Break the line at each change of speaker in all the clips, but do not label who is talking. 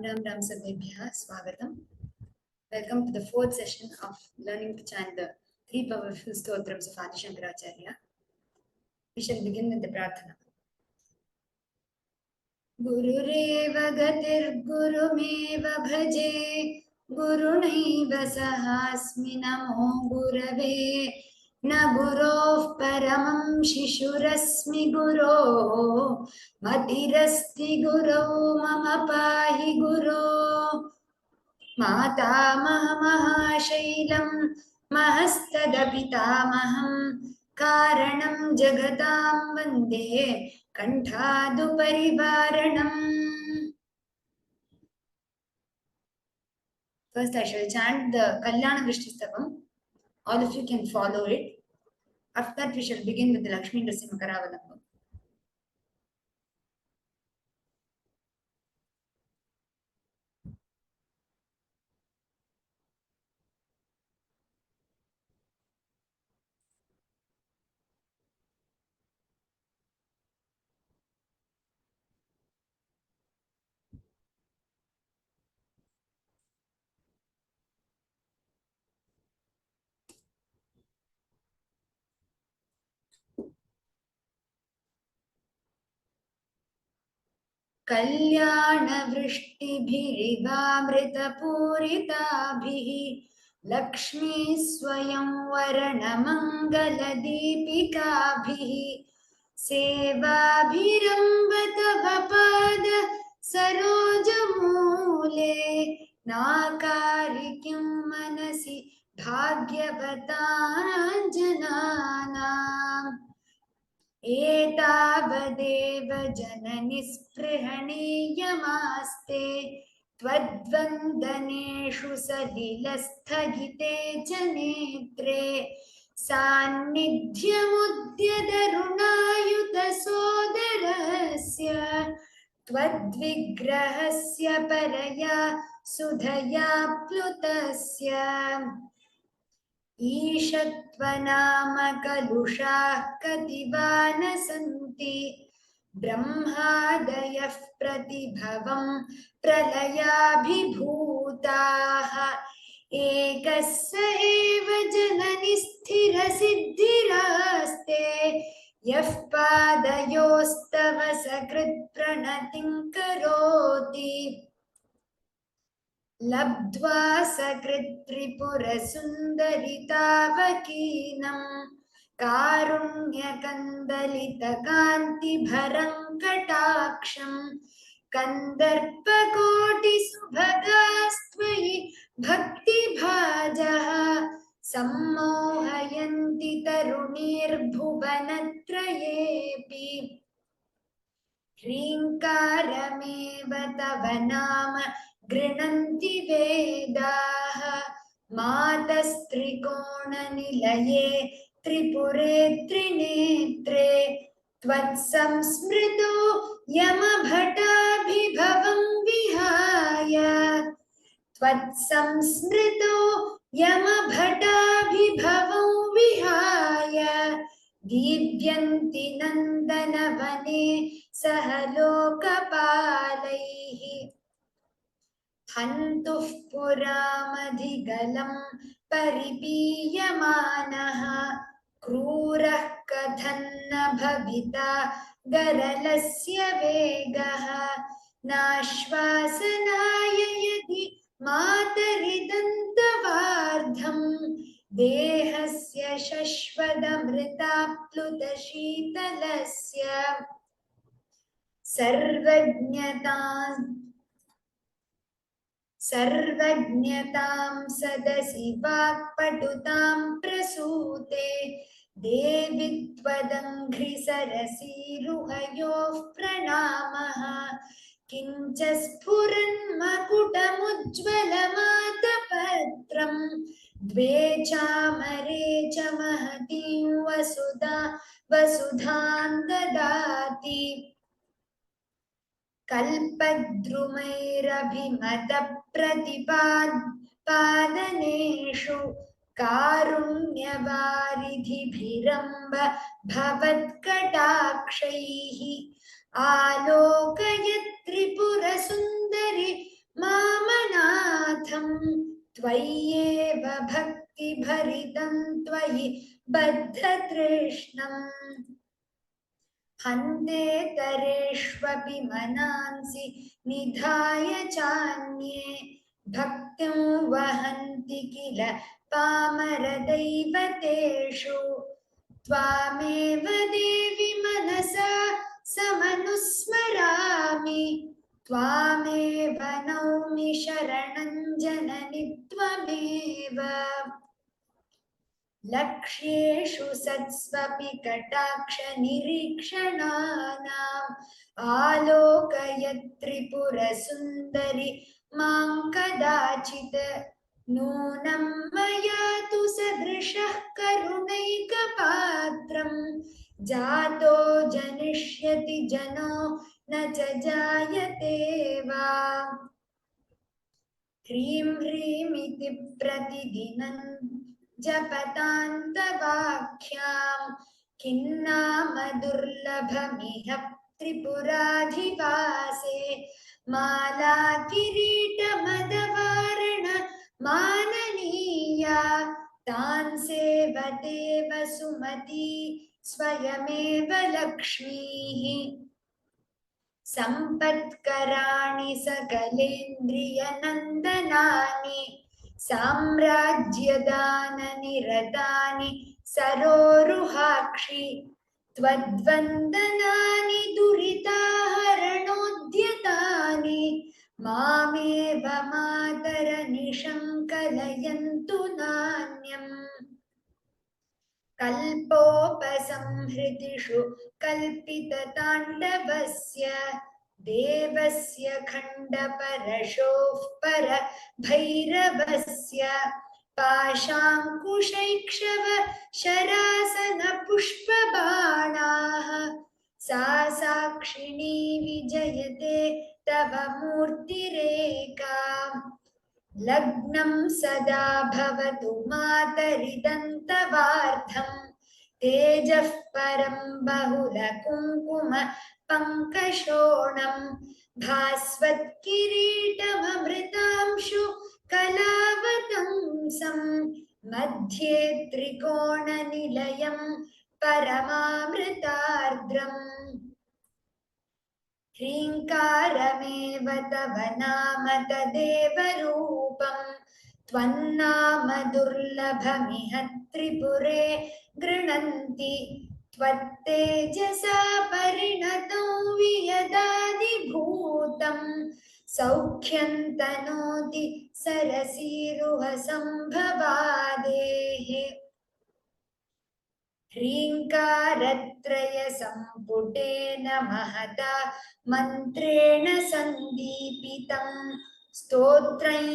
Ram Sarvebhyah Swagatam. Welcome to the fourth session of learning to chant the three powerful stotrams of Adi Shankaracharya. We shall begin with the Prarthana. Gurureva gatir gurumeva bhaje gurunaiva sahasmi namo gurave na guroh paramam shishurasmi guroh matirasti guroh mama pahi guroh मातामहमहाशैलं महस्तदपितामहं कारणं जगतां वन्दे कण्ठादुपरिवारणम्. First I shall chant the Kalyana Vrishtistabam. All of you can follow it. After that we shall begin with the Lakshmi Nrsimha Karavalamam. कल्याणवृष्टिभिरिवामृतपूरिताभिः Lakshmi स्वयं वरणमङ्गलदीपिकाभिः सेवाभिरम्भ तव पाद सरोजमूले नाकारिकिं मनसि भाग्यवताञ्जनानाम् एतावदेव जननि स्पृहणीयमास्ते त्वद्वन्दनेषु सलिलस्थगिते च नेत्रे सान्निध्यमुद्यतरुणायुतसोदरस्य त्वद्विग्रहस्य परया सुधया प्लुतस्य ईशत्वनाम कलुषाः कतिवा न सन्ति ब्रह्मादयः प्रतिभवं प्रलयाभिभूताः एकः स एव जननि स्थिरसिद्धिरास्ते यः पादयोस्तव सकृत्प्रणतिं करोति लब्ध्वा सकृत्त्रिपुरसुन्दरितावकीनं कारुण्यकन्दलितकान्तिभरं कटाक्षं कन्दर्पकोटिसुभगास्त्वयि भक्तिभाजः सम्मोहयन्ति तरुणीर्भुवनत्रयेऽपि ह्रीङ्कारमेव तव नाम गृह्णन्ति वेदाः मातस्त्रिकोणनिलये त्रिपुरे त्रिनेत्रे त्वत्संस्मृतो यमभटाभिभवं विहाय त्वत्संस्मृतो यमभटाभिभवं विहाय दीव्यन्ति नन्दनवने सह लोकपालैः हन्तुः पुरामधिगलं परिपीयमानः क्रूरः कथन्न भविता गरलस्य वेगः नाश्वासनाय यदि मातरिदन्तवार्धं देहस्य शश्वदमृताप्लुतशीतलस्य सर्वज्ञतां सदसि वाक्पटुतां प्रसूते देवि त्वदङ्घ्रिसरसीरुहयोः प्रणामः किञ्च स्फुरन्मकुटमुज्ज्वलमातपत्रं द्वे चामरे च महतीं वसुधां ददाति कल्पद्रुमैरभिमतप्रतिपादनेषु कारुण्यवारिधिभिरम्ब भवत्कटाक्षैः आलोकयत् त्रिपुरसुन्दरि मामनाथं त्वय्येव भक्तिभरितं त्वयि बद्धतृष्णम् हन्तेतरेष्वपि मनांसि निधाय चान्ये भक्तिं वहन्ति किल पामरदैवतेषु त्वामेव देवि मनसा समनुस्मरामि त्वामेव नौमि शरणं जननि त्वमेव लक्ष्येषु सत्स्वपि कटाक्ष निरीक्षणानाम् आलोकयत् त्रिपुरसुन्दरि मां कदाचित् नूनं मया तु सदृशः करुणैकपात्रम् जातो जनिष्यति जनो न च जायते वा ह्रीं ह्रीमिति प्रतिदिनं जपतान्तवाक्यां किन्नाम दुर्लभमिह त्रिपुराधिवासे माला किरीटमदवारण माननीया तान् सेवते वसुमती स्वयमेव लक्ष्मीः सम्पत्कराणि सकलेन्द्रियनन्दनानि साम्राज्यदाननिरतानि सरोरुहाक्षि त्वद्वन्दनानि दुरिताहरणोद्यतानि मामेव मातरनिशं कलयन्तु नान्यम् कल्पोपसंहृतिषु कल्पितताण्डवस्य देवस्य खण्डपरशोः परभैरवस्य पाशाङ्कुशैक्षव शरासनपुष्पबाणाः सा साक्षिणी विजयते तव मूर्तिरेका लग्नं सदा भवतु मातरिदन्तवार्धं तेजः परं बहुलकुङ्कुम पङ्कशोणं भास्वत्किरीटममृतांशु कलावतंसं मध्ये त्रिकोणनिलयं परमामृतार्द्रम् ह्रीङ्कारमेव तव नाम तदेव रूपं त्वन्नाम दुर्लभमिह त्रिपुरे गृह्णन्ति त्वत्तेजसा परिणतो वियदादिभूतं सौख्यं तनोति सरसीरुहसम्भवादेः ह्रीङ्कारत्रयसम्पुटेन महता मन्त्रेण सन्दीपितं स्तोत्रं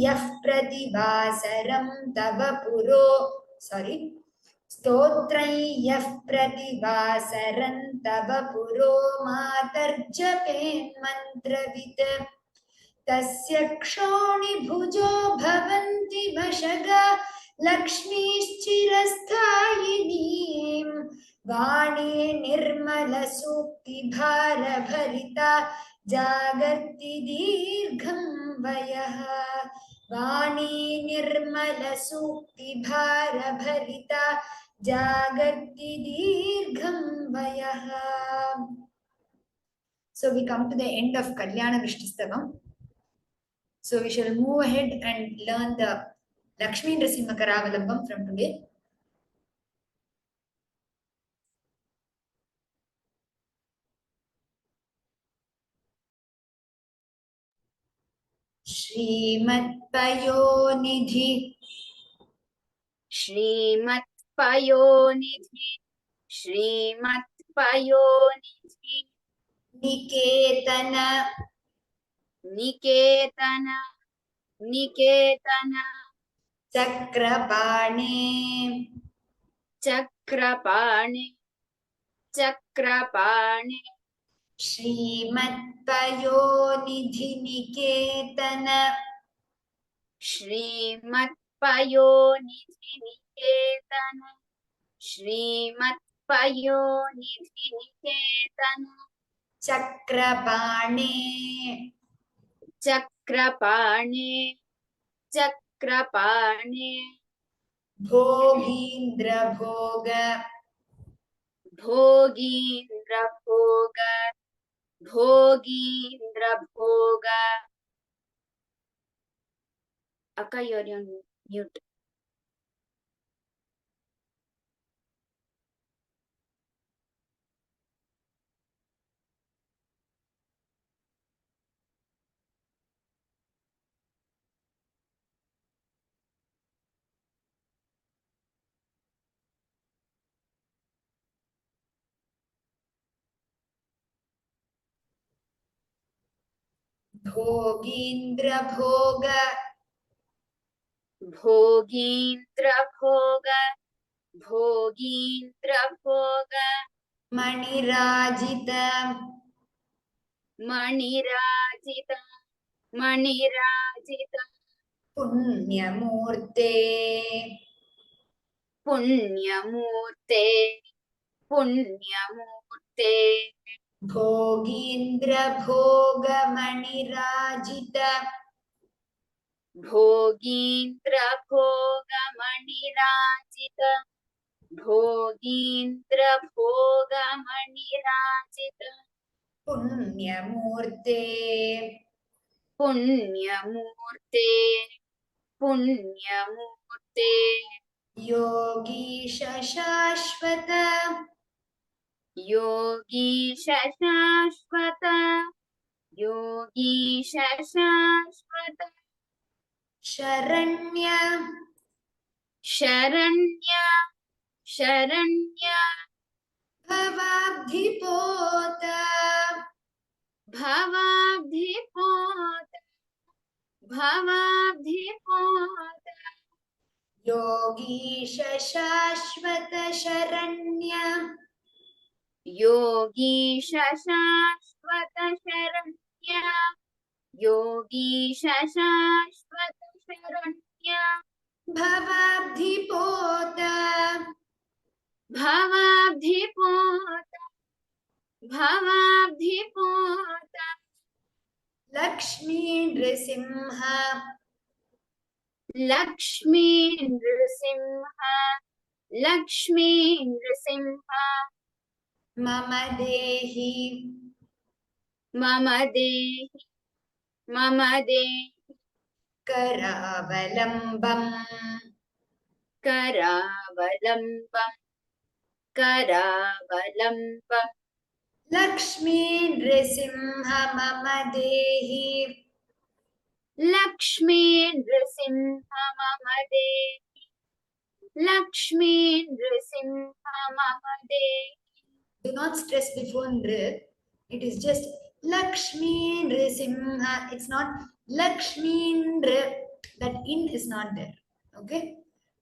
यः प्रतिभासरं तव पुरो स्तोत्रं यः प्रतिभासरं तव पुरो मातर्जपेन्मन्त्रवित् तस्य क्षोणिभुजो भवन्ति मशगा लक्ष्मीश्चिरस्थायिनीं वाणी निर्मलसूक्तिभारभरिता जागर्ति दीर्घं वयः वाणी निर्मलसूक्तिभारभरिता जागर्ति दीर्घं वयः. So we come to the end of Kalyana Vishnustavam. So we shall move ahead and learn the Lakshmi Nrasimha Karavalambam from today. श्रीमत्पयोनिधि Niketan चक्रपाणे श्रीमत्पयोनिधि Niketan चक्रपाणे
चक्रपाणे चक्रपाणे
भोगीन्द्रभोग
भोगीन्द्रभोग भोगीन्द्रभोग Akka, you're on mute.
भोगीन्द्रभोग
भोगीन्द्रभोग भोगीन्द्रभोग
मणिराजित
मणिराजित मणिराजित
पुण्यमूर्ते
पुण्यमूर्ते पुण्यमूर्ते
भोगीन्द्रभोग मणिराजित
भोगीन्द्रभोग मणिराजित भोगीन्द्रभोग मणिराजित
पुण्यमूर्ते
पुण्यमूर्ते पुण्यमूर्ते
Yogish शाश्वत
योगीश शाश्वत योगीश शाश्वत
शरण्य
शरण्य शरण्य
भवाब्धिपोत
भवाब्धिपोत भवाब्धिपोत
योगीश शाश्वत शरण्य
योगीश शाश्वत शरण्य योगीश शाश्वत शरण्य
भवाब्धिपोत
भवाब्धिपोत भवाब्धिपोत
लक्ष्मी नृसिंह
लक्ष्मी नृसिंह लक्ष्मी नृसिंह
मम देहि
मम देहि मम देहि
करावलम्बम्
करावलम्बम् करावलम्बम्
लक्ष्मी नृसिंह मम देहि
लक्ष्मी नृसिंह मम देहि लक्ष्मी नृसिंह मम देहि
Do not stress before Nr. It is just Lakshmi Nrisimha. It's not Lakshmi Nr. That in is not there. Okay?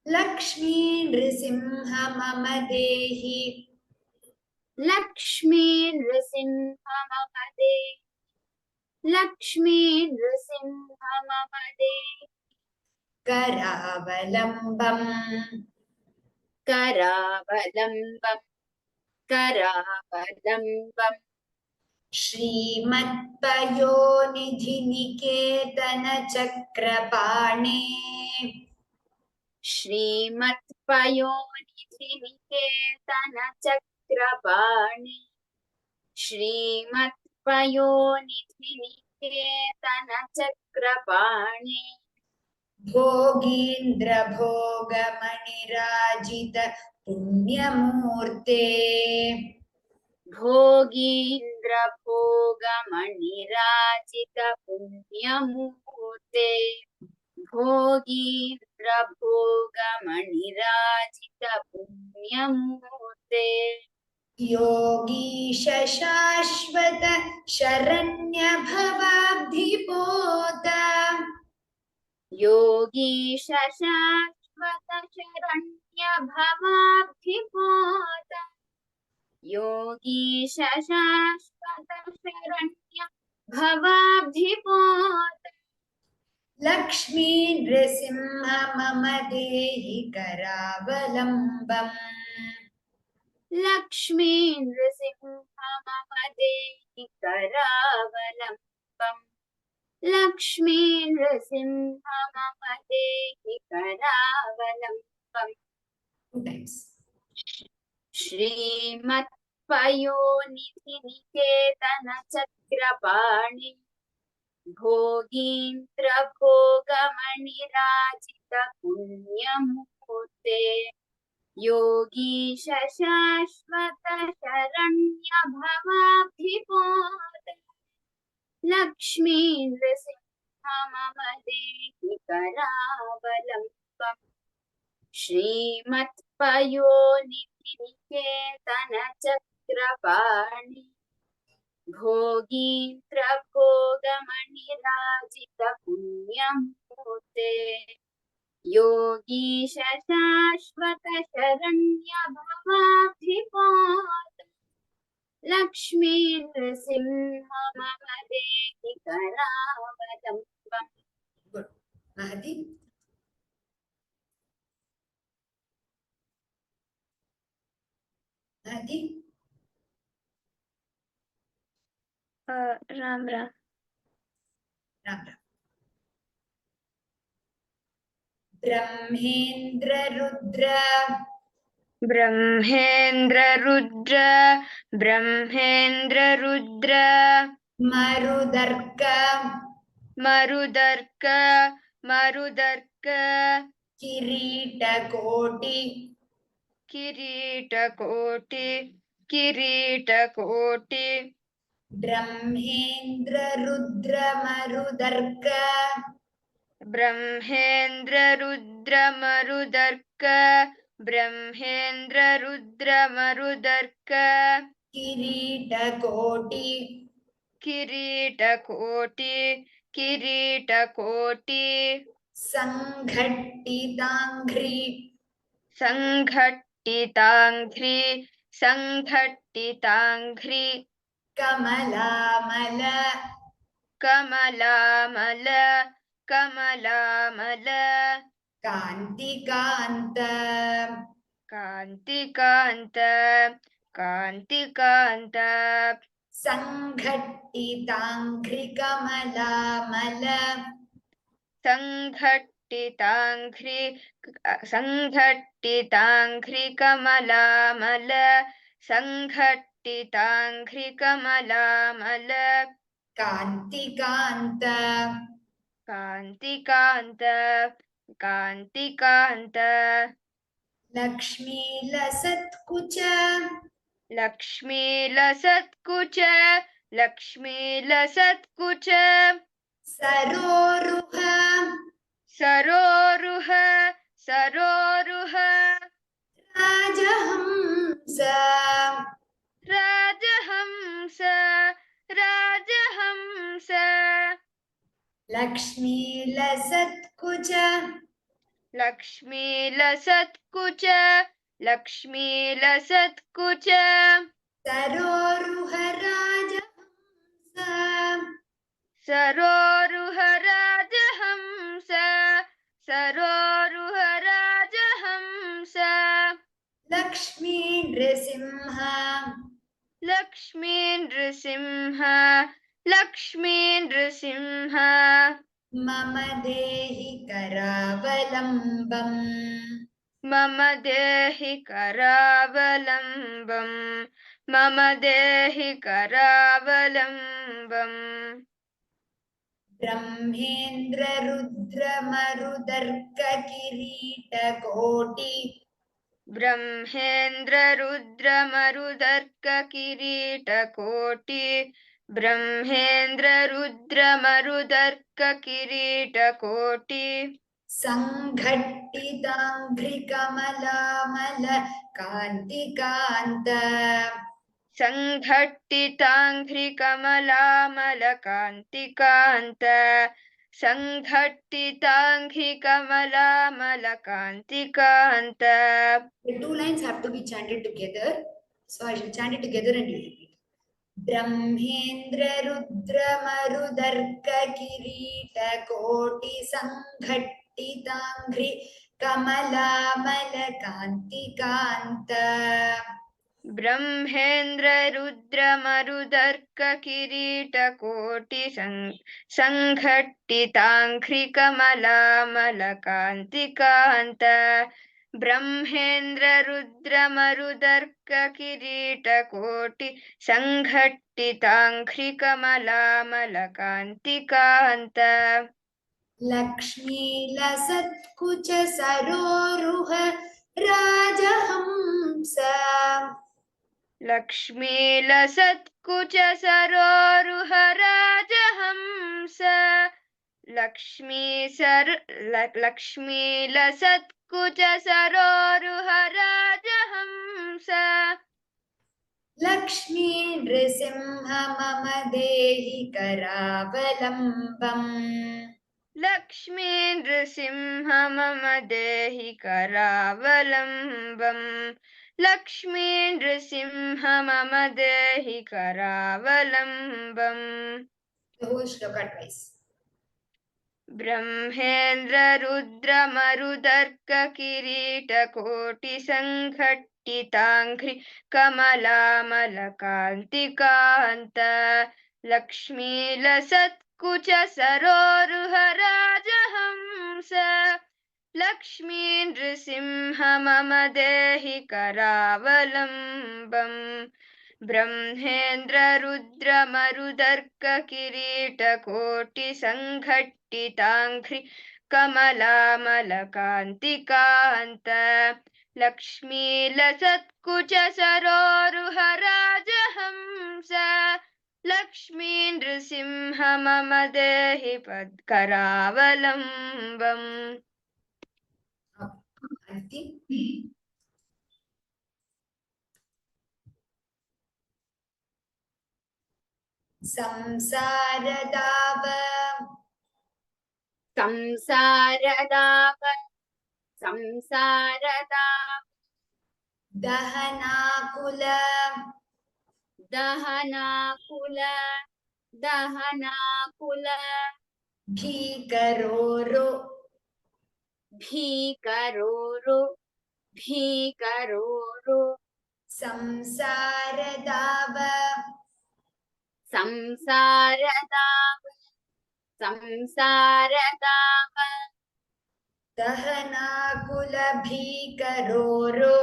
Lakshmi Nrisimha Mama Dehi.
Lakshmi Narasimha मम देहि लक्ष्मी नृसिंह मम देहि
Karavalambam.
करावलम्बम् करावलम्बम्
श्रीमत्पयोनिधिनिकेतनचक्रपाणे
श्रीमत्पयोनिधिनिकेतनचक्रपाणि श्रीमत्पयोनिधिनिकेतनचक्रपाणि
भोगीन्द्रभोगमणिराजित पुण्यमूर्ते
भोगीन्द्रभोगमणिराजित पुण्यमूर्ते भोगीन्द्रभोगमणिराजित पुण्यमूर्ते
योगीश शाश्वत शरण्य भवाब्धिपोत
योगीश शाश्वत शरण्य भवाब्धिपोत योगीश शाश्वत शरण्य भवाब्धिपोत
लक्ष्मी नृसिंह मम देहि करावलम्बम्
लक्ष्मी नृसिंहमदेहि करावलम्बम् लक्ष्मी नृसिंहमदेहि करावलम्बम्
2 times.
श्रीमत्पयोनिधिनिकेतन चक्रपाणि भोगीन्द्र भोगमणिराजित पुण्यमूर्ते योगीश शाश्वत शरण्य भवाब्धिपोत लक्ष्मी नृसिंहमदेहि करावलम्बम् श्रीमत्पयोनिधिनिकेतन चक्रपाणि भोगीन्द्र भोगमणिराजित पुण्यमूर्ते योगीश शाश्वत Sharanya भवाब्धिपोत Lakshmi नृसिंहमदेहि करावलम्बम्
Good. Mahati. Mahati.
Ram Ram
Ram Ram. Brahmendra Rudra.
ब्रह्मेन्द्र Rudra
Marudarka.
मरुदर्क
Kirita Koti.
किरीटकोटि
Brahmendra Rudra Marudarka.
ब्रह्मेन्द्र Rudra मरुदर्क
Kirita Koti.
किरीटकोटि
Sanghattitangri.
संघट्टिताङ्घ्रि
Kamalamala.
कमलामल
Kantikanta.
कान्तिकान्त
Sanghattitangri Kamalamala.
संघट्टिताङ्घ्रि कमलामल
Kantikanta.
कान्तिकान्त
Lakshmi Lasatkucha.
लक्ष्मीलसत्कुच
Saroruha.
सरोरुह
Rajahamsa.
राजहंस
Lakshmi Lasatkucha.
लक्ष्मीलसत्कुच
Saroruha Rajahamsa.
सरोरुह राजहंस
Lakshmi Nrisimha.
Lakshmi Narasimha
Mama Dehi Karavalambam.
मम देहि करावलम्बम्
Brahmendra Rudra Marudarka Kirita Koti.
ब्रह्मेन्द्र Rudra मरुदर्क किरीटकोटि
Sanghattitangri Kamalamala Kantikanta.
संघट्टिताङ्घ्रिकमलामलकान्तिकान्त
The 2 lines have to be chanted together. So I shall chant it together and you repeat. Brahmendra Rudra Marudarka Kirita Koti Sanghattitangri Kamalamala Kantikanta.
ब्रह्मेन्द्र Rudra मरुदर्क किरीटकोटि संघट्टिताङ्घ्रिकमलामलकान्तिकान्त ब्रह्मेन्द्र Rudra मरुदर्क किरीटकोटि संघट्टिताङ्घ्रिकमलामलकान्तिकान्त
Lakshmi लसत्कुच सरोरुह राजहंस
लक्ष्मी लसत्कुच सरोरुह राजहंस लक्ष्मी लसत्कुच सरोरुह राजहंस
लक्ष्मी नृसिंह मम देहि करावलम्बम्
लक्ष्मी नृसिंह मम देहि करावलम्बम् लक्ष्मी नृसिंह मम देहि करावलम्बम्
The whole shloka twice.
ब्रह्मेन्द्र Rudra मरुदर्क किरीटकोटि संघट्टिताङ्घ्रि कमलामलकान्तिकान्त Lakshmi लसत्कुच सरोरुह राजहंस लक्ष्मी नृसिंह मम देहि करावलम्बम् ब्रह्मेन्द्र रुद्र मरुदर्क किरीटकोटि संघट्टिताङ्घ्रि कमलामलकान्तिकान्त लक्ष्मी लसत्कुच सरोरुह राजहंस लक्ष्मी नृसिंह मम देहि करावलम्बम्
Aditi. संसारदाव
संसारदाव संसारदाव
दहनाकुल
दहनाकुल दहनाकुल
भीकरोरो
भीकरोरु भीकरोरु
संसारदाव
संसारदाव संसारदाव
दहनाकुल भीकरोरो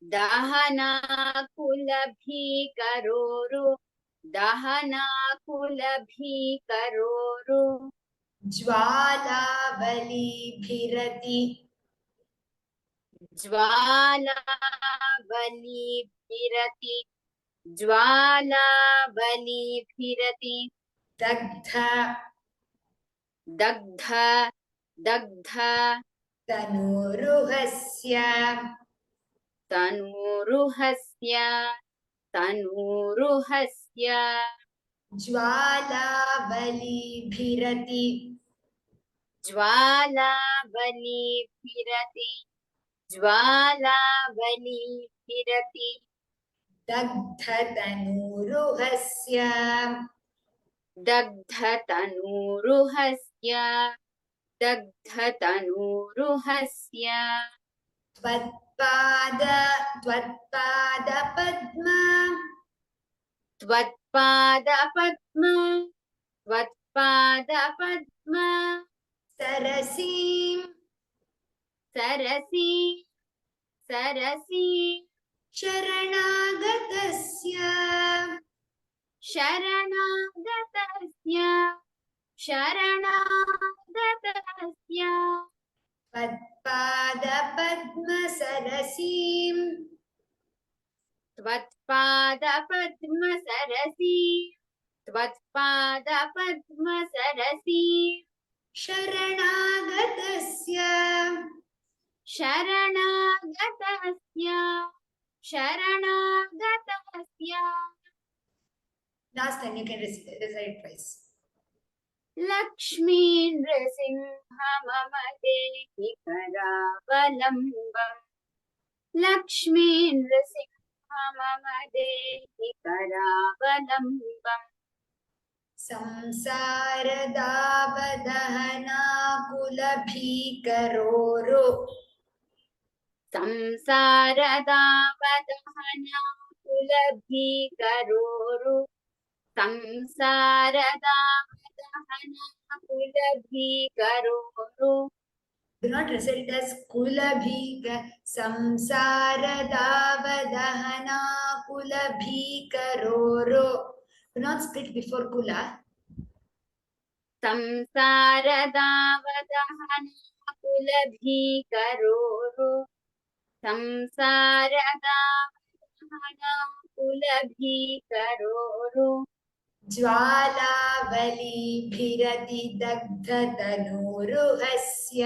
दहनाकुल भीकरोरु दहनाकुल भीकरोरु
ज्वालावलीभिरति
ज्वालाबलिभिरति ज्वालाबलिभिरति
दग्ध
दग्ध दग्ध
तनूरुहस्य
तनूरुहस्य तनूरुहस्य
ज्वालावलीभिरति
ज्वालाबलिभिरति ज्वालाबलिभिरति
दग्धतनूरुहस्य
दग्धतनूरुहस्य दग्धतनूरुहस्य
त्वत्पादपद्म
त्वत्पादपद्म
सरसीं
सरसि सरसि
शरणागतस्य
शरणागतस्य शरणागतस्य
त्वत्पादपद्मसरसीं
त्वत्पादपद्मसरसि त्वत्पादपद्मसरसि
शरणागतस्य
शरणागतस्य शरणागतस्य
Last time you can recite twice.
Lakshmi Narasimha मम देहि करावलम्बम् लक्ष्मी नृसिंह मम देहि करावलम्बम्
संसारदावदहनाकुलभीकरोरो
संसारदावदहना कुलभीकरोरु संसारदावदहना कुलभीकरोरु
Do not recite as kulabhika samsaradavadahana kulabhikaroro. Do not split before kula.
संसारदावदहना कुलभीकरोरु संसारदावदहना कुलभीकरोरु
ज्वालावलीभिरतिदग्धतनूरुहस्य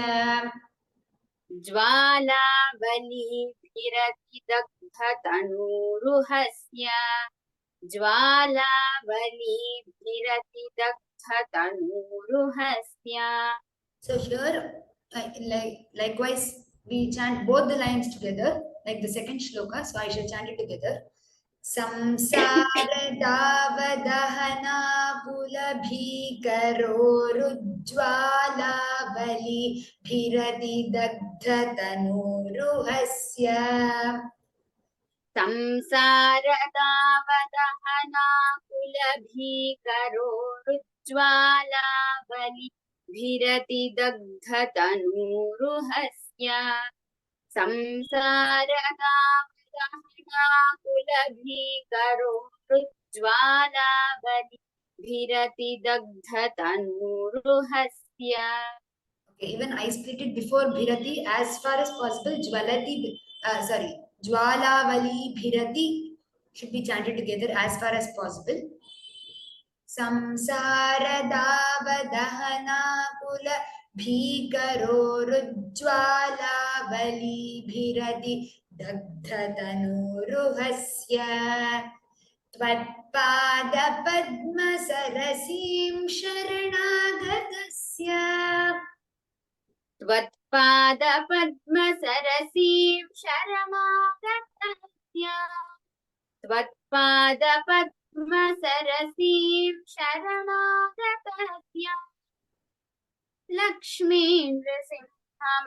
ज्वालावलीभिरतिदग्धतनूरुहस्य ज्वालावलीभिरतिदग्धतनूरुहस्य.
So here, likewise, we chant both the lines together, like the second shloka. So I shall chant it together. संसारदावदहना कुलभीकरोरुज्ज्वालावलीभिरतिदग्धतनूरुहस्य
संसारदावदहना कुलभीकरोरुज्ज्वालावलीभिरतिदग्धतनूरुहस्य संसारदावदहना कुलभीकरोरुज्ज्वालावलीभिरतिदग्धतनूरुहस्य.
Okay, even I split it before bhirati as far as possible. Jwalavali bhirati should be chanted together as far as possible. Samsaradavadahana kula bhikarorujwalavali bhirati dagdhatanuruhasya त्वत्पादपद्मसरसीं शरणागतस्य
त्वत्पादपद्मसरसीं शरणागतस्य त्वत्पादपद्मसरसीं शरणागतस्य लक्ष्मीं Narasimha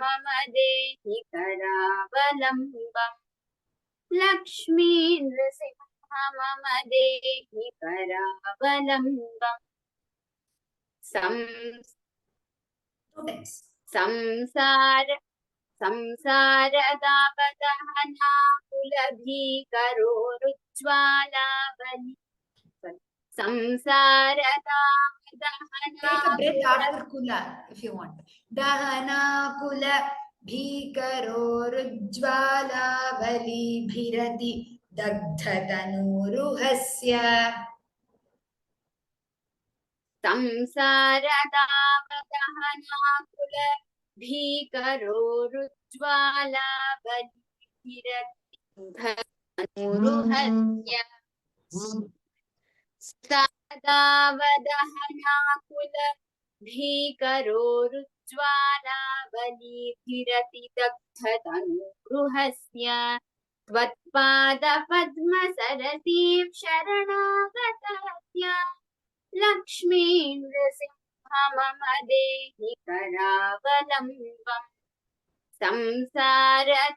मम देहि करावलम्बम् लक्ष्मीं नृसिंह मम देहि करावलम्बम् संसारदावदहना कुलभीकरोरुज्ज्वालावली संसारदावदहना
Take a breath after kula if you want. Dahana kula bhikarorujwalavali bhirati dagdhatanuruhasya
संसारदावदहना कुलभीकरोरुज्ज्वालावलीभिरतिदग्धतनूरुहस्य दावदहना कुलभीकरोरुज्ज्वालावलीभिरतिदग्धतनूरुहस्य त्वत्पादपद्मसरसीं शरणागतस्य लक्ष्मीं Narasimha मम देहि करावलम्बम् संसारदावदहना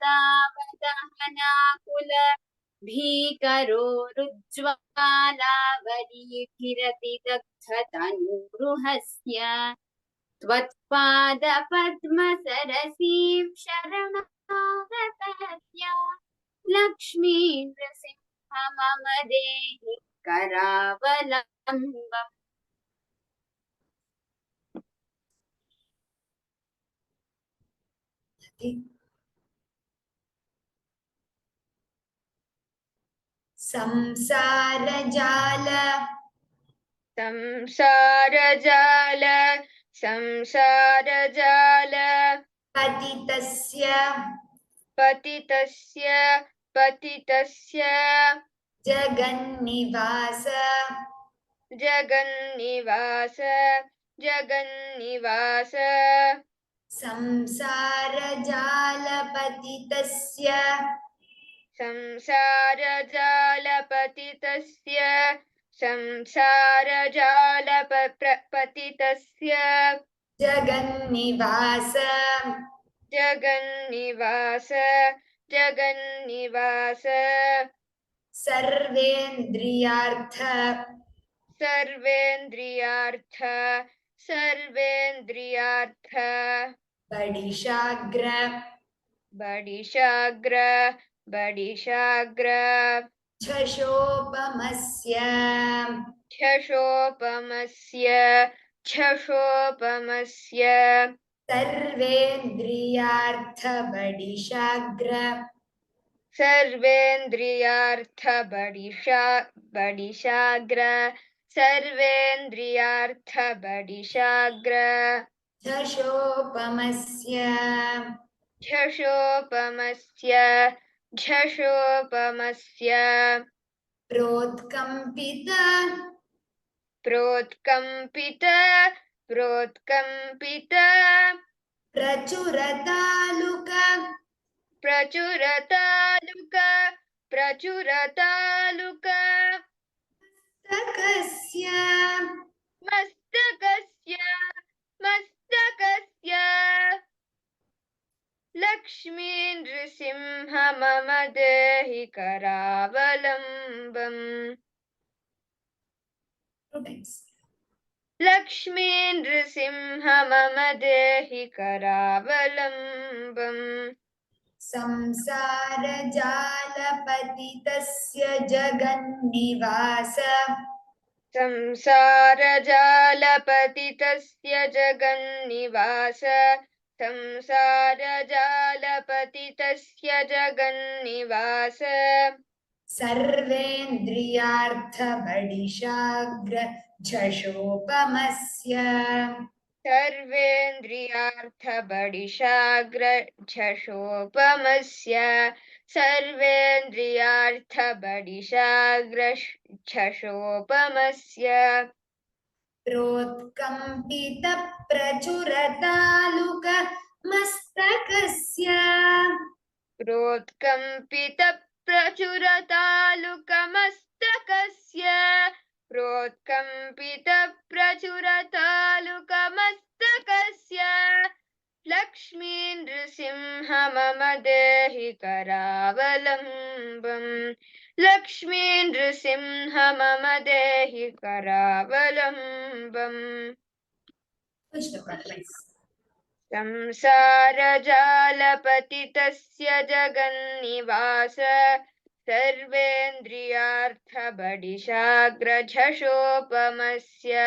कुलभीकरोरुज्ज्वालावलीभिरतिदग्धतनूरुहस्य त्वत्पादपद्मसरसीं शरणागतस्य लक्ष्मीं नृसिंह मम देहि करावलम्बम्.
संसारजाल
संसारजाल
पतितस्य
पतितस्य
जगन्निवास
जगन्निवास
संसारजालपतितस्य
संसारजालपतितस्य
जगन्निवास
जगन्निवास जगन्निवास
सर्वेन्द्रियार्थ
सर्वेन्द्रियार्थ
बडिशाग्र
बडिशाग्र
झषोपमस्य
झषोपमस्य
सर्वेन्द्रियार्थ बडिशाग्र
बडिशाग्र सर्वेन्द्रियार्थ
झषोपमस्य
झषोपमस्य
प्रोत्कम्पित
प्रोत्कम्पित
प्रचुरतालुक
प्रचुरतालुक
तकस्य
मस्तकस्य लक्ष्मी नृसिंह मम देहि करावलम्बम् लक्ष्मी नृसिंह मम देहि करावलम्बम्
संसारजालपतितस्य जगन्निवास
संसारजालपतितस्य जगन्निवास संसारजालपतितस्य जगन्निवास
सर्वेन्द्रियार्थ बडिशाग्र झषोपमस्य
सर्वेन्द्रियार्थबडिशाग्रझषोपमस्य सर्वेन्द्रियार्थबडिशाग्रझषोपमस्य
प्रोत्कम्पित प्रचुरतालुक मस्तकस्य
प्रोत्कम्पितप्रचुरतालुकमस्तकस्य प्रोत्कम्पितप्रचुरतालुकमस्तकस्य लक्ष्मी नृसिंह मम देहि करावलम्बम् लक्ष्मी नृसिंह मम देहि करावलम्बम् संसारजालपतितस्य जगन्निवास सर्वेन्द्रियार्थबडिशाग्रझषोपमस्य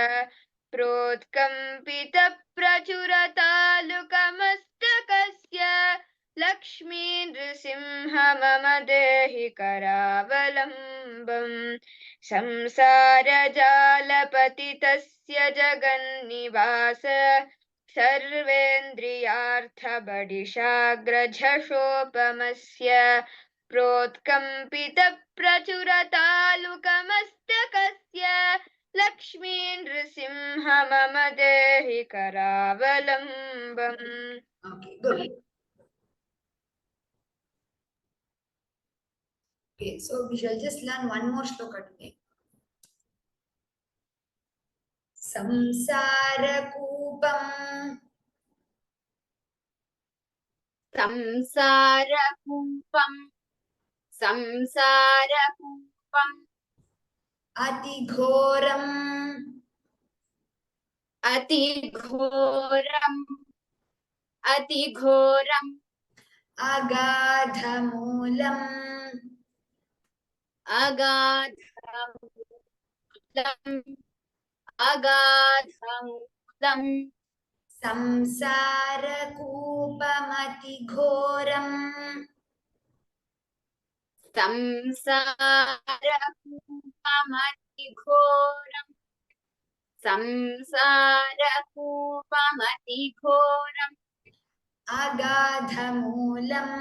प्रोत्कम्पितप्रचुरतालुकमस्तकस्य लक्ष्मी नृसिंह मम देहि करावलम्बम् संसारजालपतितस्य जगन्निवास सर्वेन्द्रियार्थबडिशाग्रझषोपमस्य प्रोत्कम्पितप्रचुरतालुकमस्तकस्य लक्ष्मी नृसिंह मम देहि करावलम्बम्
Okay, good. Okay, so we shall just learn one more shloka today. Samsarakupam
संसारकूपम्
अतिघोरम्
अतिघोरम्
अगाधमूलम्
अगाधमूलम्
संसारकूपमतिघोरम्
संसारकूपमतिघोरम्
अगाधमूलम्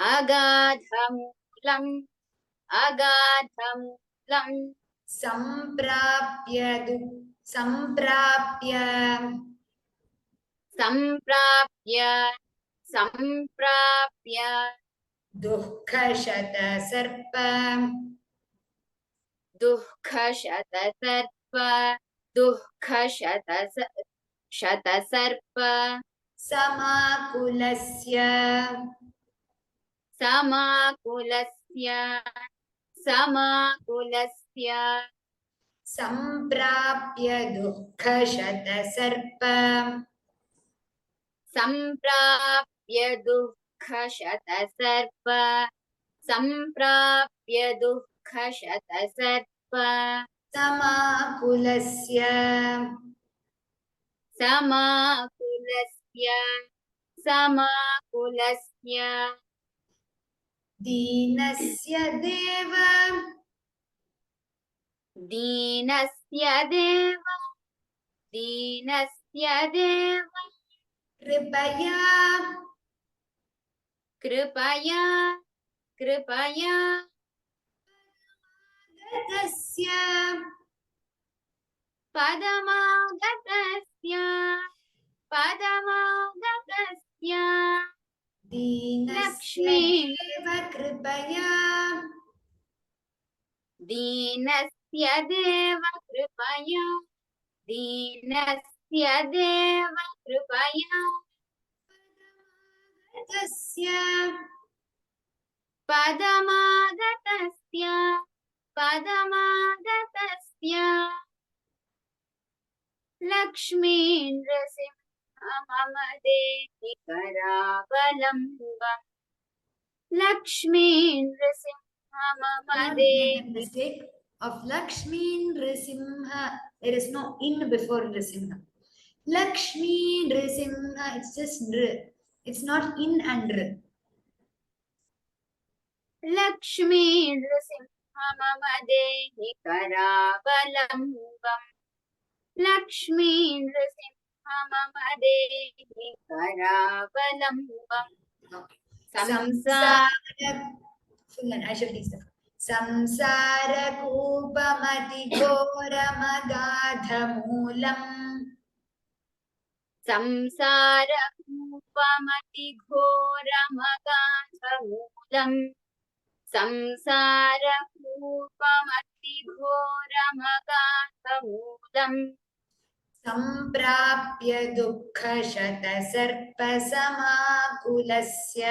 अगाधमूलम्
सम्प्राप्य दुःखशतसर्प
दुःखशतसर्प
समाकुलस्य
समाकुलस्य
सम्प्राप्य दुःखशतसर्प
सम्प्राप्य दुःखशतसर्प सम्प्राप्य दुःखशतसर्प
समाकुलस्य
समाकुलस्य
दीनस्य देव
दीनस्य देव
कृपया
कृपया
गतस्य
पदमागतस्य
दीनस्य
लक्ष्मी
देव कृपया
दीनस्य देव कृपया
गतस्य
पदमागतस्य लक्ष्मी नृसिंह मम देहि करावलम्बम् लक्ष्मी नृसिंह मम
Do not make
देहि
that mistake of Lakshmi Nrisimha. There is no in before Nrisimha. Lakshmi Nrisimha, it's just Nr. It's not in and R.
Lakshmi Narasimha मम देहि करावलम्बम् लक्ष्मी नृसिंह मम देहि करावलम्बम् संसार
Full and I shall teach them. संसारकूपमतिघोरमगाधमूलम्
संसारकूपमतिघोरमगाधमूलम् संसारकूपमतिघोरमगाधमूलम्
सम्प्राप्य दुःखशतसर्पसमाकुलस्य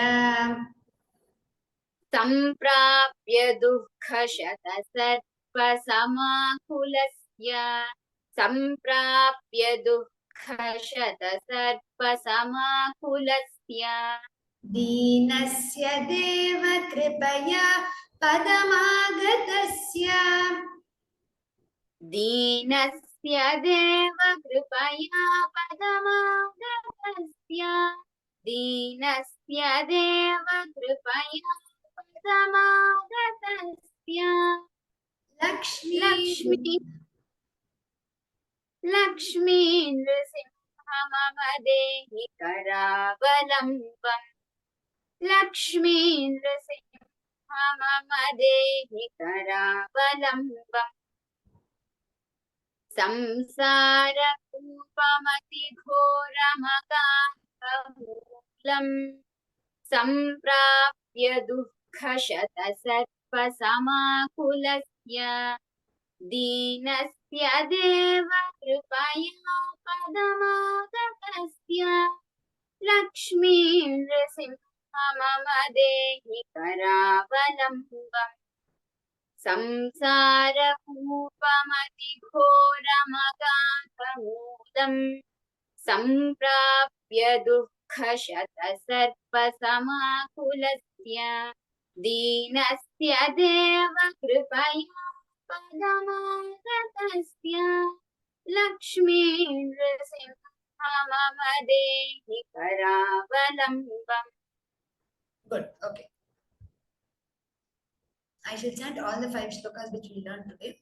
सम्प्राप्य दुःखशतसर्पसमाकुलस्य सम्प्राप्य दुःखशतसर्पसमाकुलस्य
दीनस्य देव कृपया पदमागतस्य
दीनस्य देव कृपया पदमागतस्य दीनस्य देव कृपया पदमागतस्य लक्ष्मी नृसिंह मम देहि करावलम्बम् लक्ष्मी नृसिंह मम देहि करावलम्बम् संसारकूपमतिघोरमगाधमूलम् सम्प्राप्य दुःखशतसर्पसमाकुलस्य दीनस्य देव कृपया पदमागतस्य लक्ष्मी नृसिंह मम देहि करावलम्बम् संसारकूपमतिघोरमगाधमूलम् सम्प्राप्य दुःखशतसर्पसमाकुलस्य दीनस्य देव कृपया पदमागतस्य लक्ष्मी नृसिंह मम देहि करावलम्बम्
Good. Okay. I shall chant all the 5 shlokas which we learned today.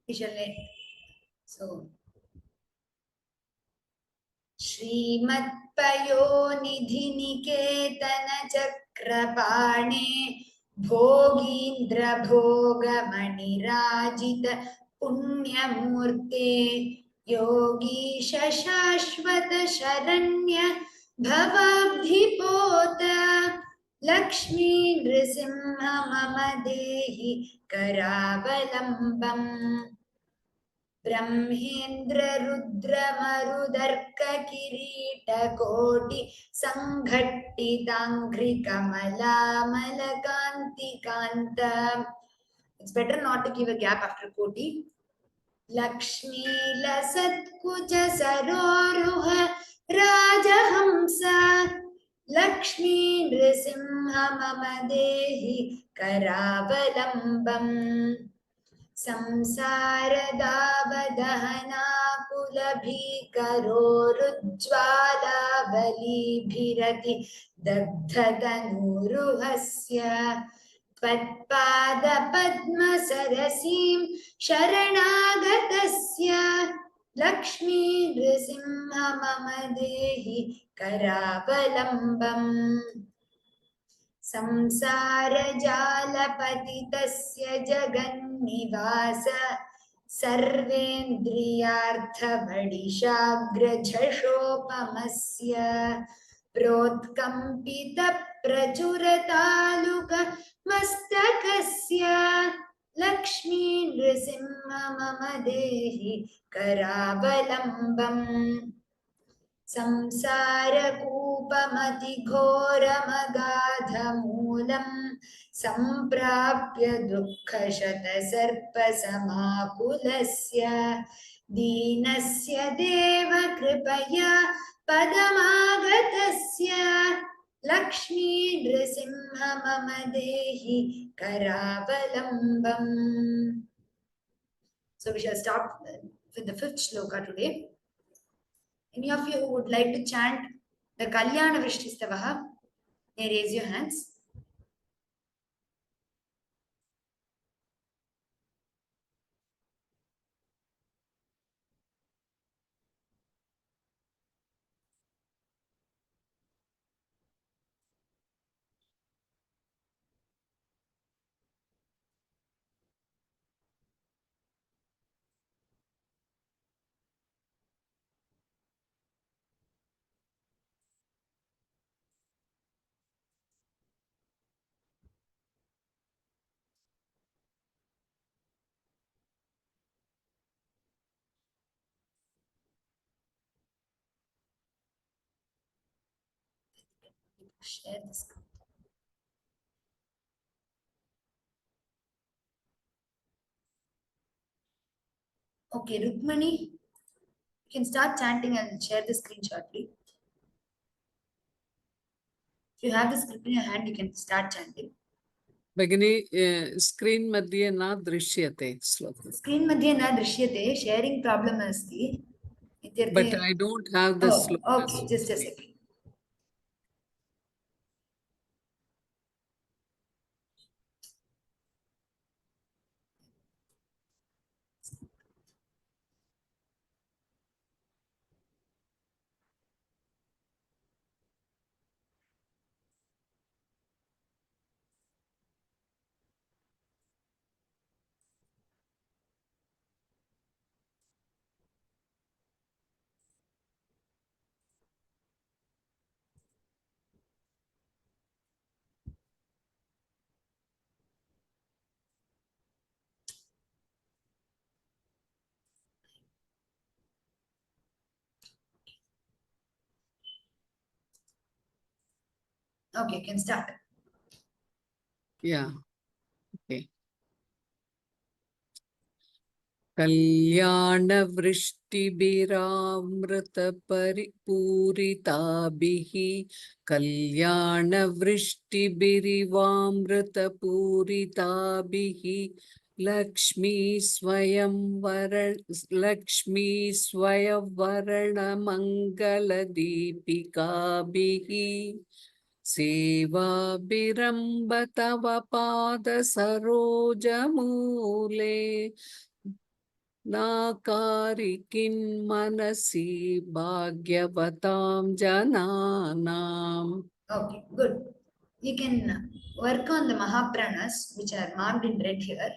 We shall learn. So, श्रीमत्पयोनिधिनिकेतनचक्रपाणे भोगीन्द्रभोगमणिराजित पुण्यमूर्ते Yogish शाश्वत शरण्य भवाब्धिपोत लक्ष्मी नृसिंह मम देहि करावलम्बम् ब्रह्मेन्द्र रुद्र मरुदर्क किरीट कोटि संघट्टितांघ्रि कमलामल कांति Kant. It's better not to give a gap after koti. Lakshmi लसत्कुच सरोरुह राजहंस लक्ष्मी नृसिंह मम देहि करावलम्बम्. संसारदावदहनाकुलभीकरोरुज्ज्वालाबलीभिरति दग्धतनूरुहस्य त्वत्पादपद्मसरसीं शरणागतस्य लक्ष्मी नृसिंह मम देहि करावलम्बम्. संसारजालपतितस्य जगन्निवास सर्वेन्द्रियार्थबडिशाग्रझषोपमस्य प्रोत्कम्पितप्रचुरतालुकमस्तकस्य लक्ष्मी नृसिंह मम देहि करावलम्बम्. संसारकूपमतिघोरमगाधमूलं सम्प्राप्य दुःखशतसर्पसमाकुलस्य दीनस्य देव कृपया पदमागतस्य लक्ष्मी नृसिंह मम देहि करावलम्बम्. So we shall stop with the 5th shloka today. Any of you who would like to chant the Kalyana Vrishti-stavaha, may raise your hands. Share this. Okay, Rukmani, you can start chanting and share the screen shortly. If you have the script in your hand, you can start chanting.
भगिनी screen मध्ये न दृश्यते श्लोकः.
Screen मध्ये न दृश्यते, sharing problem अस्ति.
But I don't have the
Oh,
slokas.
okay, just a second. Okay, you can start.
Yeah. Okay. कल्याणवृष्टिभिरामृतपूरिताभिः कल्याणवृष्टिभिरिवामृतपूरिताभिः Lakshmi स्वयंवरणमङ्गलदीपिकाभिः सेवाभिरम्भ तव पादसरोजमूले नाकारिकिन् मनसि भाग्यवतां जनानाम्.
Okay, good. You can work on the Mahapranas, which are marked in red here.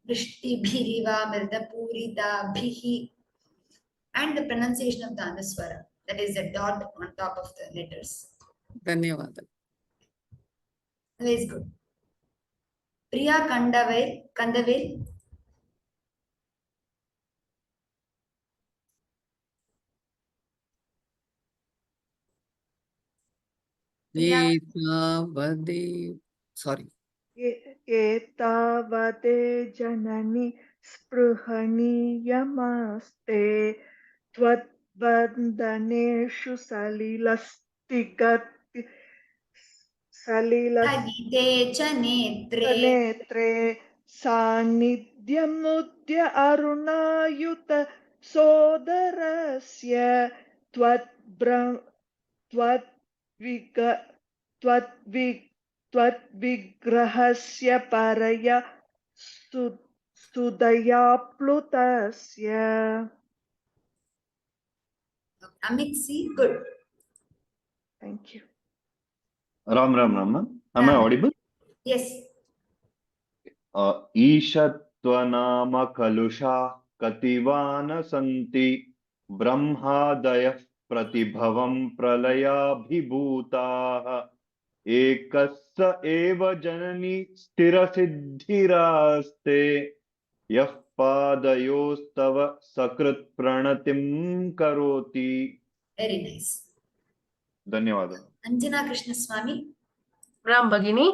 Vishtibhiriva Mirdapuritabhihi, and the pronunciation of the Anuswara, that is a dot on top of the letters.
धन्यवादः.
Very good. Priya Kandavel,
एतावदे sorry
एतावते जननि स्पृहणीयमस्ते त्वद्वन्दनेषु
स्थगिते च नेत्रे
नेत्रे सान्निध्यमुद्य अरुणायुत सोदरस्य त्वद्विग्रहस्य परया स्तुदया प्लुतस्य.
Amit, see, good.
Thank you.
Ram. Am I
Ram.
audible?
Yes.
ईशत्वनाम कलुषा कतिवान सन्ति ब्रह्मादयः प्रतिभवं प्रलयाभिभूताः एकस्य एव जननी स्थिरसिद्धिरास्ते यः पादयोस्तव सकृत् प्रणतिं करोति.
Very nice.
धन्यवादः.
Anjana Krishna Swami.
राम भगिनी.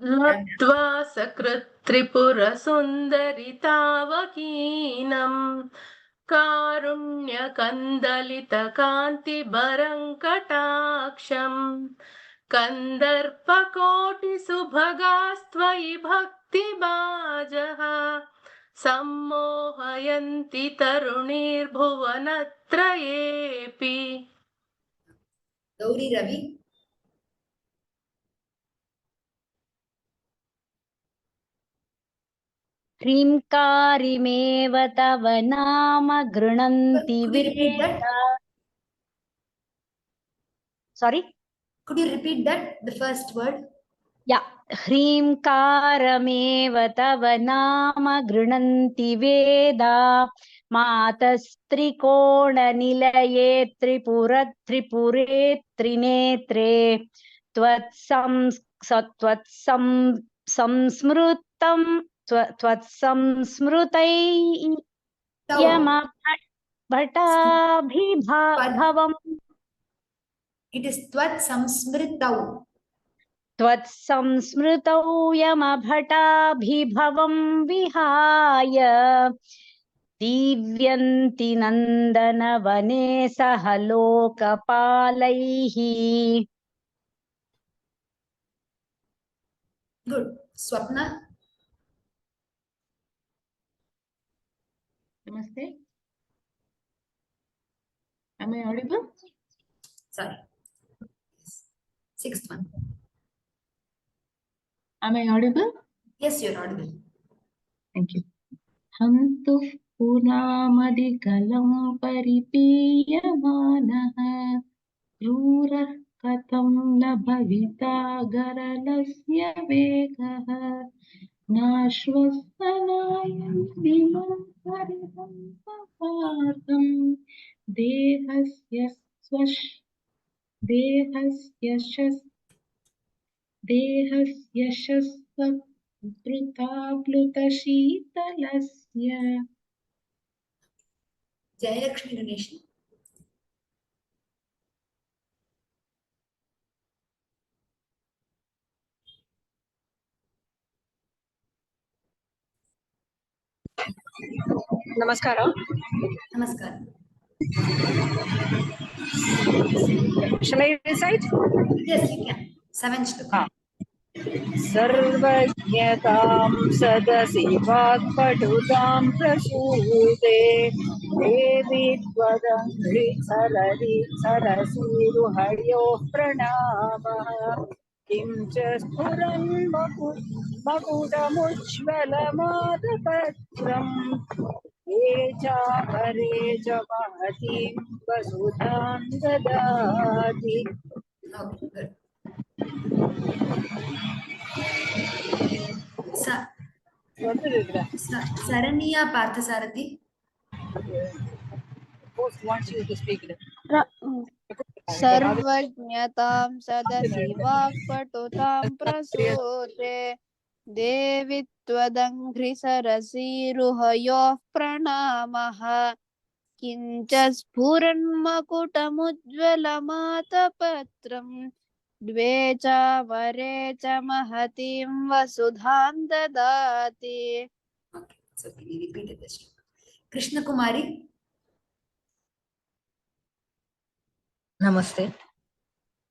लब्ध्वा सकृत् त्रिपुरसुन्दरितावकीनम् कारुण्यकन्दलितकान्तिभरं कटाक्षम् कन्दर्पकोटिसुभगास्त्वयि भक्तिभाजः सम्मोहयन्ति तरुणीर्भुवनत्रयेऽपि.
Gauri Ravi.
ह्रीङ्कारिमेव तव नाम गृह्णन्ति
Could you repeat that?
Sorry?
Could you repeat that? The first word?
Yeah. ह्रीङ्कारमेव तव नाम गृह्णन्ति वेदा मातस्त्रिकोणनिलये Tripure त्रिनेत्रे त्वत्संस्मृतं त्वत्संस्मृतैयमभटाभिभवम्.
It is Tvat Samsmritau.
त्वत्संस्मृतौ यमभटाभिभवं विहाय दिव्यन्ति नन्दनवने सह लोकपालैः.
Good. Swapna.
Namaste. Am I audible?
Sorry. Sixth one.
Am I audible?
Yes, you're audible.
Thank you. Hantu पुनामदिकलं परिपीयमानः क्रूरः कथं न भविता गरलस्य वेगः नाश्वस्तनायं विमं हरितं सपार्थं देहस्य शस्वकृताप्लुतशीतलस्य.
Jayalakshmi Ganesh.
Namaskaram.
Namaskar.
Shall I recite?
Yes, you can. Seventh shloka.
सर्वज्ञतां सदसि वाक्पटुतां प्रसूते देवी त्वदङ्घ्रि सरसीरुहयोः प्रणामः किं च स्फुरन् मकुटमुज्ज्वलमादपत्रम् ये चापरे च महतीं वसुधां ददाति.
Okay, good. Saraniya Parthasarathi.
Post wants you to speak.
सर्वज्ञतां सदसि वाक्पटुतां प्रसूते देवि त्वदङ्घ्रिसरसीरुहयोः प्रणामः किञ्च स्फुरन्मकुटमुज्ज्वलमातपत्रम् द्वे च वरे च महतीं वसुधां ददाति.
Okay, so can you repeat it? Krishna Kumari.
नमस्ते.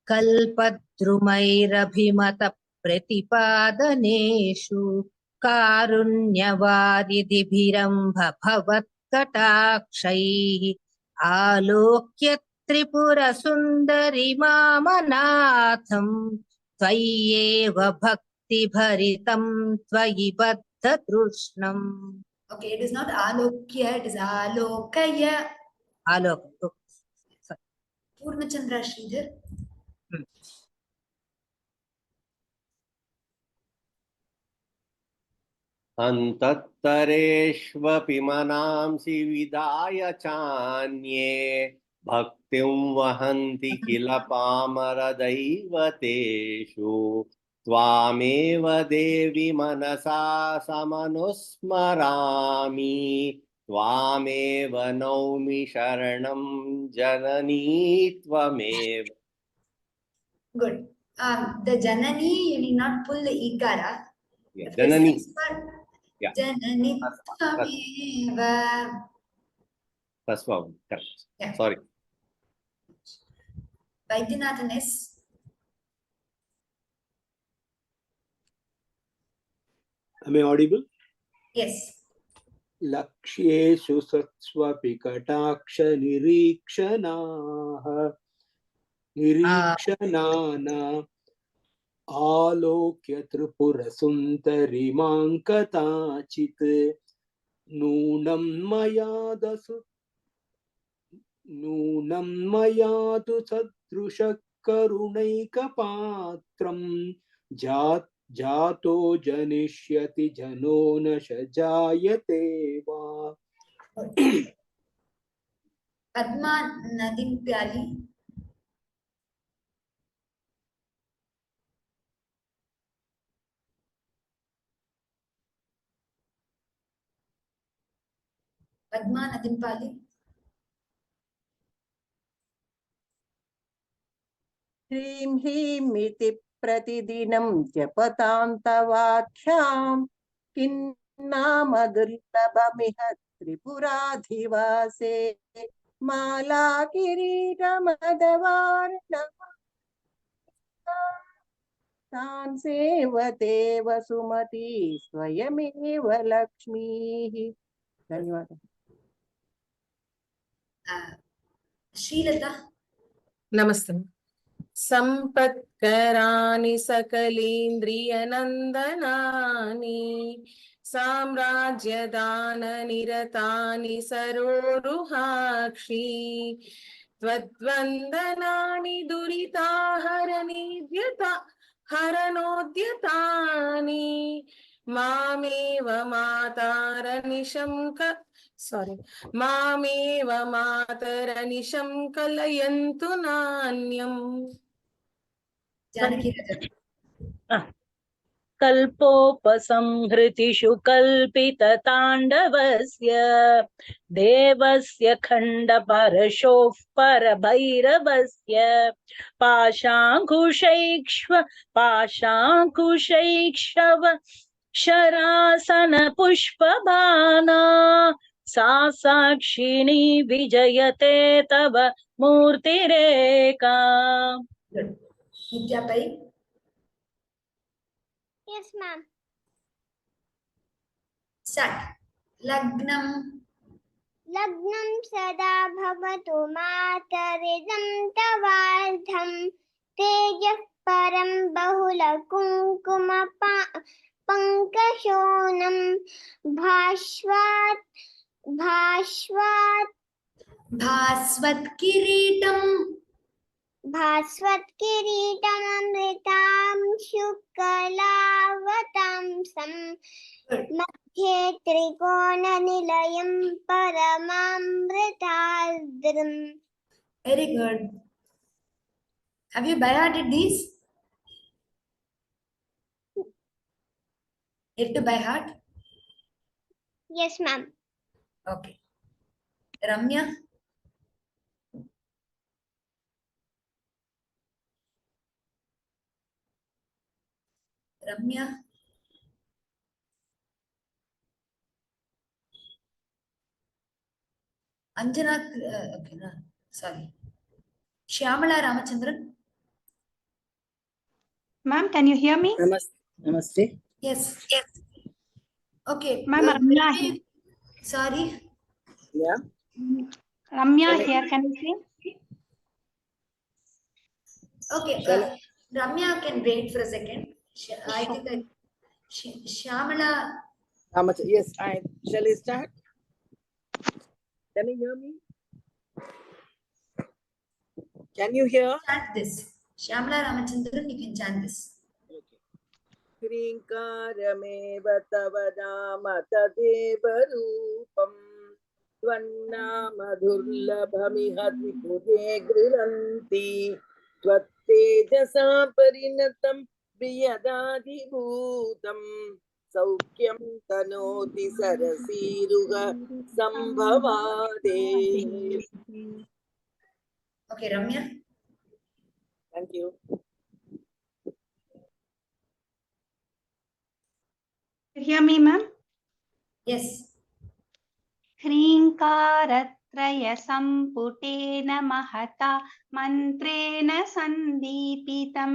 कल्पद्रुमैरभिमतप्रतिपादनेषु कारुण्यवारिधिभिरम्भ भवत्कटाक्षैः आलोक्य त्रिपुरसुन्दरिमामनाथं त्वय्येव भक्तिभरितं त्वयि बद्धतृष्णम्.
Okay, it is not Alokya, it is Alokaya.
Alok
Purnachandra Sridhar.
अन्तःतरेष्वपि मनांसि विदाय चान्ये भक्तिं वहन्ति किल पामरदैवतेषु त्वामेव देवि मनसा समनुस्मरामि त्वामेव नौमि शरणं जननी त्वमेव.
Good. The Janani, you need not pull the Ikara.
Yeah, Janani. Yeah.
Janani Tvameva.
First one. Correct.
Yeah.
Sorry.
Vaidyanathan S.
Am I audible?
Yes.
Lakshyesu satsvapi kataksh nirikshanana alokya tripura suntari mankatachit nunam mayadu sadrushak karunaikapatram जातो जनिष्यति जनो न शजायते वा.
Padma Nadim Pyali. Padma Nadim Pyali.
ह्रीं ह्रीं इति प्रतिदिनं जपतान्तवाख्यां किं नाम दुर्लभमिह त्रिपुराधिवासे माला किरीटमदवारणं सेवते वसुमती स्वयमेव लक्ष्मीः. धन्यवादः.
Srilata.
नमस्ते. संपत्कराणि सकलेन्द्रियनन्दनानि साम्राज्यदाननिरतानि सरोरुहाक्षी त्वद्वन्दनानि हरनोद्यतानि मामेव मातरनिशं कलयन्तु नान्यम्.
Janaki Rajan.
कल्पोपसंहृतिषु कल्पितताण्डवस्य देवस्य खण्डपरशोः परभैरवस्य पाशाङ्कुशैक्षव शरासनपुष्पबाणा सा साक्षिणी विजयते तव मूर्तिरेका.
Good. Nitya Pai.
Yes, ma'am.
Start. Lagnam.
लग्नं सदा भवतु मातरिदं तवार्धं तेजः परं बहुलकुङ्कुम पङ्कशोनं भास्वत्किरीटममृतां शुक्लावतांसं मध्ये त्रिकोणनिलयं परमामृतार्द्रम्.
Very good. Have you by-hearted these? Yet to by heart?
Yes, ma'am.
Okay. Ramya. Ramya. Anjana, okay, no, sorry. Shyamala Ramachandran.
Ma'am, can you hear me?
Namaste.
Yes. Yes. Okay.
Ma'am, Ramya here.
Sorry.
Yeah.
Ramya here, can you see?
Okay. Ramya can wait for a second. I think that Shyamala.
Yes, shall I start? Can you hear me? Can you hear?
Chant this. Shyamala Ramachandran, you can chant this.
ह्रीङ्कारमेव तव नाम तदेव रूपम् त्वन्नाम दुर्लभमिह त्रिपुरे गृह्णन्ति त्वत्तेजसा परिणतं प्रियदाधिभूतं सौख्यं तनोति सरसीरुह सम्भवादे.
Okay, Ramya.
Thank you.
You hear me, ma'am?
Yes.
ह्रीङ्कारत्रयसम्पुटेन महता मन्त्रेण सन्दीपितं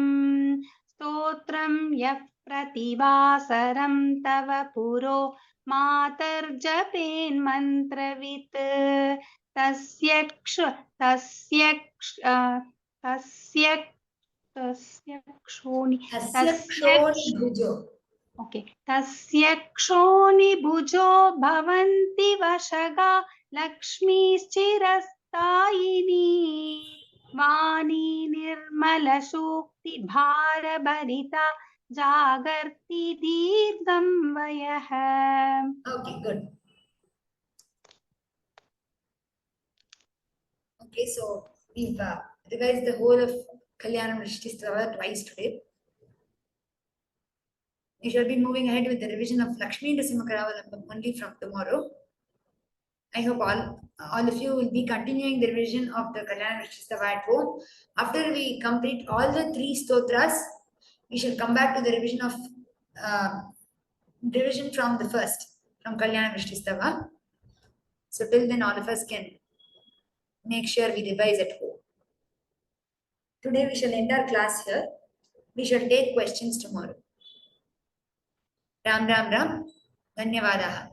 स्तोत्रं यः प्रतिवासरं तव पुरो मातर्जपेन्मन्त्रवित् तस्य क्षोणिभुजो भवन्ति वशगा लक्ष्मीश्चिरस्थायिनी वाणी निर्मलसूक्तिभारभरिता जागर्ति दीर्घं वयः.
Okay, good. Okay, so we've revised the whole of Kalyanam Rishtistava twice today. We shall be moving ahead with the revision of Lakshmi Nrisimha Karavalambam only from tomorrow. I hope all of you will be continuing the revision of the Kalyanam Rishtistava at home. After we complete all the 3 stotras, we shall come back to the revision of revision from the first, from Kalyanam Rishtistava. So till then, all of us can make sure we revise at home. Today we shall end our class here. We shall take questions tomorrow. Ram Ram Ram. Dhanyavadaha.